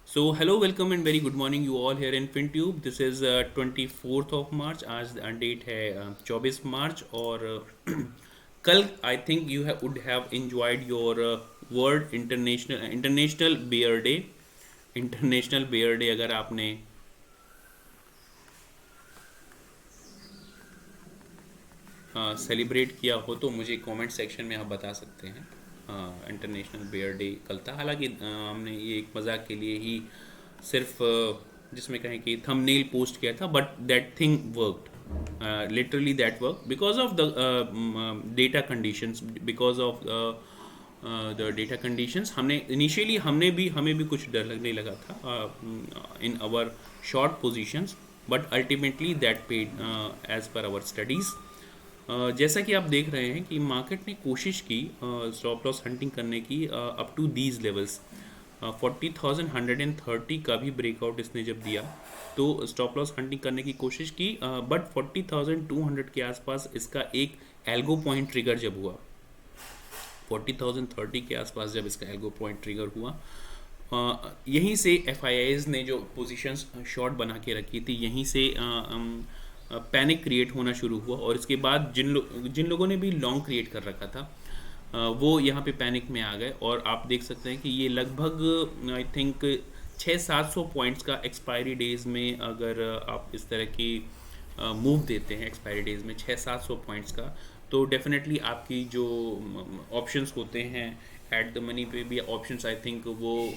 So hello, welcome and very good morning you all here in FinTube. This is 24th of March. आज date है 24 मार्च और कल I think you would have enjoyed your world international bear day. International bear day अगर आपने celebrate किया हो तो मुझे कमेंट सेक्शन में आप बता सकते हैं। इंटरनेशनल बेयर डे कल था, हालांकि हमने ये एक मजाक के लिए ही सिर्फ जिसमें कहें कि थंबनेल पोस्ट किया था, but that thing worked, literally that work because of the data conditions, because of the data conditions. हमने इनिशियली हमें भी कुछ डर लगने लगा था in our short positions, but ultimately that paid as per our studies. जैसा कि आप देख रहे हैं कि मार्केट ने कोशिश की स्टॉप लॉस हंटिंग करने की अप टू दीज लेवल्स। 40,130 का भी ब्रेकआउट इसने जब दिया तो स्टॉप लॉस हंटिंग करने की कोशिश की, बट 40,200 के आसपास इसका एक एल्गो पॉइंट ट्रिगर जब हुआ, 40,030 के आसपास जब इसका एल्गो पॉइंट ट्रिगर हुआ, यहीं से एफ ने जो पोजीशंस शॉर्ट बना के रखी थी यहीं से पैनिक क्रिएट होना शुरू हुआ। और इसके बाद जिन लोगों ने भी लॉन्ग क्रिएट कर रखा था वो यहाँ पे पैनिक में आ गए। और आप देख सकते हैं कि ये लगभग आई थिंक 600-700 पॉइंट्स का एक्सपायरी डेज में, अगर आप इस तरह की मूव देते हैं एक्सपायरी डेज में 600-700 पॉइंट्स का, तो डेफिनेटली आपकी जो ऑप्शंस होते हैं एट द मनी पे भी ऑप्शंस आई थिंक वो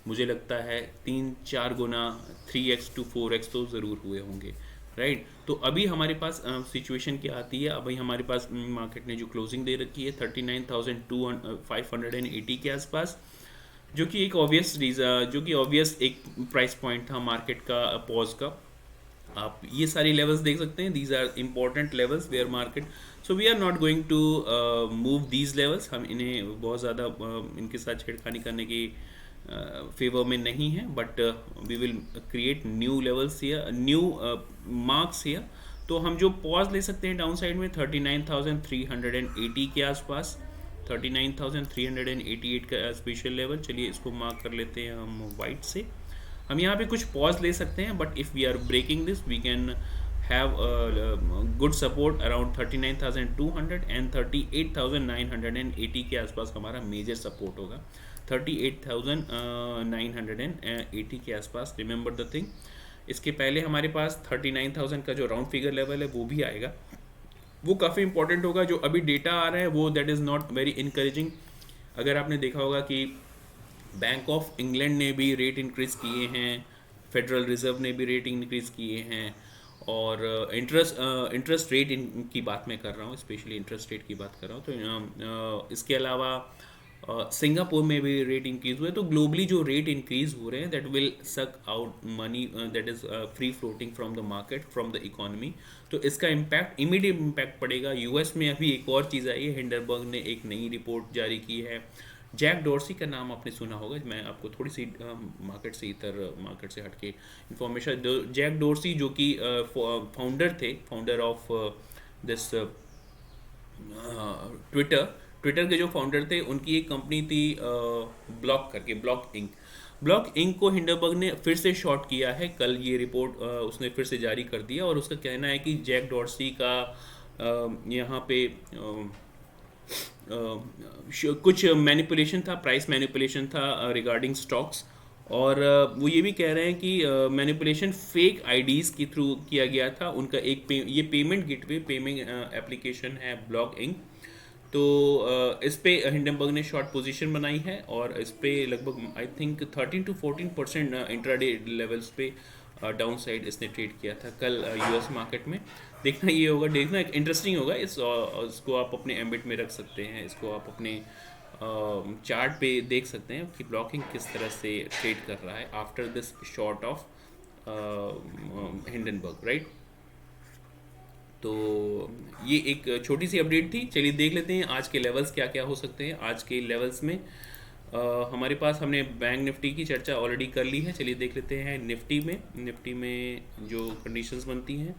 मुझे लगता है 3-4 गुना 3x to 4x तो ज़रूर हुए होंगे, राइट। तो अभी हमारे पास सिचुएशन क्या आती है, अभी हमारे पास मार्केट ने जो क्लोजिंग दे रखी है 39,580 के आसपास, जो कि एक ऑब्वियस एक प्राइस पॉइंट था मार्केट का पॉज का। आप ये सारी लेवल्स देख सकते हैं, these are important levels where market, so we are not going to move these levels. हम इन्हें बहुत ज़्यादा इनके साथ छेड़खानी करने की फेवर में नहीं है, but we will create new levels here, new marks here. तो हम जो पॉज ले सकते हैं डाउन साइड में 39,380 के आसपास, 39,388 का स्पेशल लेवल। चलिए इसको मार्क कर लेते हैं हम वाइट से। हम यहाँ पे कुछ पॉज ले सकते हैं, but if we are breaking this we can have good support around 39,200 and 38,980 के आसपास हमारा मेजर सपोर्ट होगा। 38,980 के आसपास, रिमेंबर द थिंग। इसके पहले हमारे पास 39,000 का जो राउंड फिगर लेवल है वो भी आएगा, वो काफ़ी इंपॉर्टेंट होगा। जो अभी डेटा आ रहा है वो that is not very encouraging. अगर आपने देखा होगा कि बैंक ऑफ इंग्लैंड ने भी रेट इंक्रीज़ किए हैं, फेडरल रिजर्व ने भी रेट इंक्रीज़ किए हैं, और इंटरेस्ट रेट की बात मैं कर रहा हूँ, स्पेशली इंटरेस्ट रेट की बात कर रहा हूँ। तो इसके अलावा सिंगापुर में भी रेट इंक्रीज हुए। तो ग्लोबली जो रेट इंक्रीज हो रहे हैं that will suck out money that is free floating from the market, from the economy. तो इसका इम्पैक्ट, इमीडिएट इम्पैक्ट पड़ेगा। यूएस में अभी एक और चीज़ आई है, हिंडरबर्ग ने एक नई रिपोर्ट जारी की है। जैक डॉर्सी का नाम आपने सुना होगा, मैं आपको थोड़ी सी मार्केट से हटके इंफॉर्मेशन। जैक डॉर्सी जो कि founder of this Twitter, Twitter के जो फाउंडर थे उनकी एक कंपनी थी ब्लॉक इंक को हिंडरबर्ग ने फिर से शॉर्ट किया है। कल ये रिपोर्ट उसने फिर से जारी कर दिया, और उसका कहना है कि जैक डॉर्सी का यहाँ पे कुछ मैनिपुलेशन था, प्राइस मैनिपुलेशन था रिगार्डिंग स्टॉक्स। और वो ये भी कह रहे हैं कि मैनिपुलेशन फेक आईडीज़ के थ्रू किया गया था। उनका एक ये पेमेंट गेटवे पेमेंट एप्लीकेशन है ब्लॉक इंक। तो इस पे हिंडनबर्ग ने शॉर्ट पोजीशन बनाई है, और इस पे लगभग I think 13 to 14% intraday levels पे डाउन साइड इसने ट्रेड किया था कल यूएस मार्केट में। देखना ये होगा, देखना एक इंटरेस्टिंग होगा। इसको आप अपने एम्बिट में रख सकते हैं, इसको आप अपने चार्ट पे देख सकते हैं कि ब्लॉकिंग किस तरह से ट्रेड कर रहा है after this short of Hindenburg, right. तो ये एक छोटी सी अपडेट थी। चलिए देख लेते हैं आज के लेवल्स क्या क्या हो सकते हैं। आज के लेवल्स में हमारे पास, हमने बैंक निफ्टी की चर्चा ऑलरेडी कर ली है। चलिए देख लेते हैं निफ्टी में जो कंडीशंस बनती हैं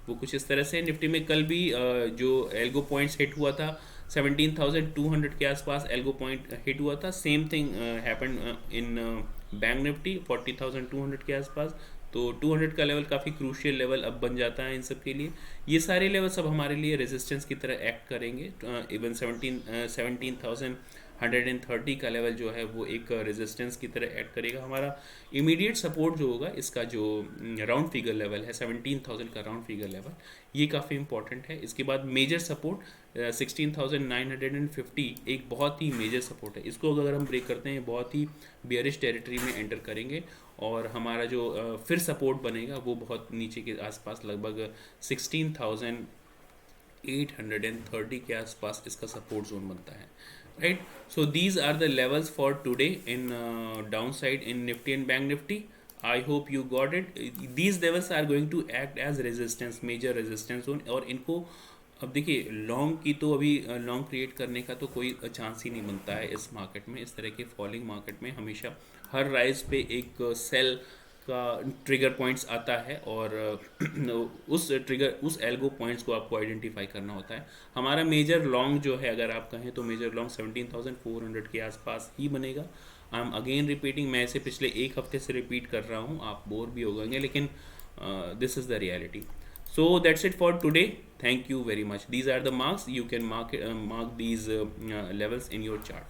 वो कुछ इस तरह से। निफ्टी में कल भी जो एल्गो पॉइंट्स हिट हुआ था 17,200 के आसपास एल्गो पॉइंट हिट हुआ था। Same thing happened in bank Nifty 40,200 के आसपास। तो 200 का लेवल काफ़ी क्रूशियल लेवल अब बन जाता है इन सब के लिए। ये सारे लेवल सब हमारे लिए रेजिस्टेंस की तरह एक्ट करेंगे। इवन 17,130 का लेवल जो है वो एक रेजिस्टेंस की तरह एक्ट करेगा। हमारा इमीडिएट सपोर्ट जो होगा, इसका जो राउंड फिगर लेवल है 17,000 का राउंड फिगर लेवल, ये काफ़ी इंपॉर्टेंट है। इसके बाद मेजर सपोर्ट 16,950 एक बहुत ही मेजर सपोर्ट है। इसको अगर हम ब्रेक करते हैं बहुत ही बियरिश टेरिटरी में एंटर करेंगे, और हमारा जो फिर सपोर्ट बनेगा वो बहुत नीचे के आसपास लगभग 16,830 के आसपास इसका सपोर्ट जोन बनता है, right. So these are the levels for today in downside in Nifty and bank Nifty. I hope you got it. These levels are going to act as resistance, major resistance zone. और इनको अब देखिए, long की तो अभी long create करने का तो कोई चांस ही नहीं बनता है इस मार्केट में। इस तरह के फॉलिंग मार्केट में हमेशा हर राइज पे एक सेल का ट्रिगर पॉइंट्स आता है, और उस एल्गो पॉइंट्स को आपको आइडेंटिफाई करना होता है। हमारा मेजर लॉन्ग जो है, अगर आप कहें तो मेजर लॉन्ग 17,400 के आसपास ही बनेगा। आई एम अगेन रिपीटिंग, मैं इसे पिछले एक हफ्ते से रिपीट कर रहा हूँ, आप बोर भी हो गएंगे, लेकिन this is the reality. So that's it for today. Thank you very much. These are the marks. You can mark these levels in your chart.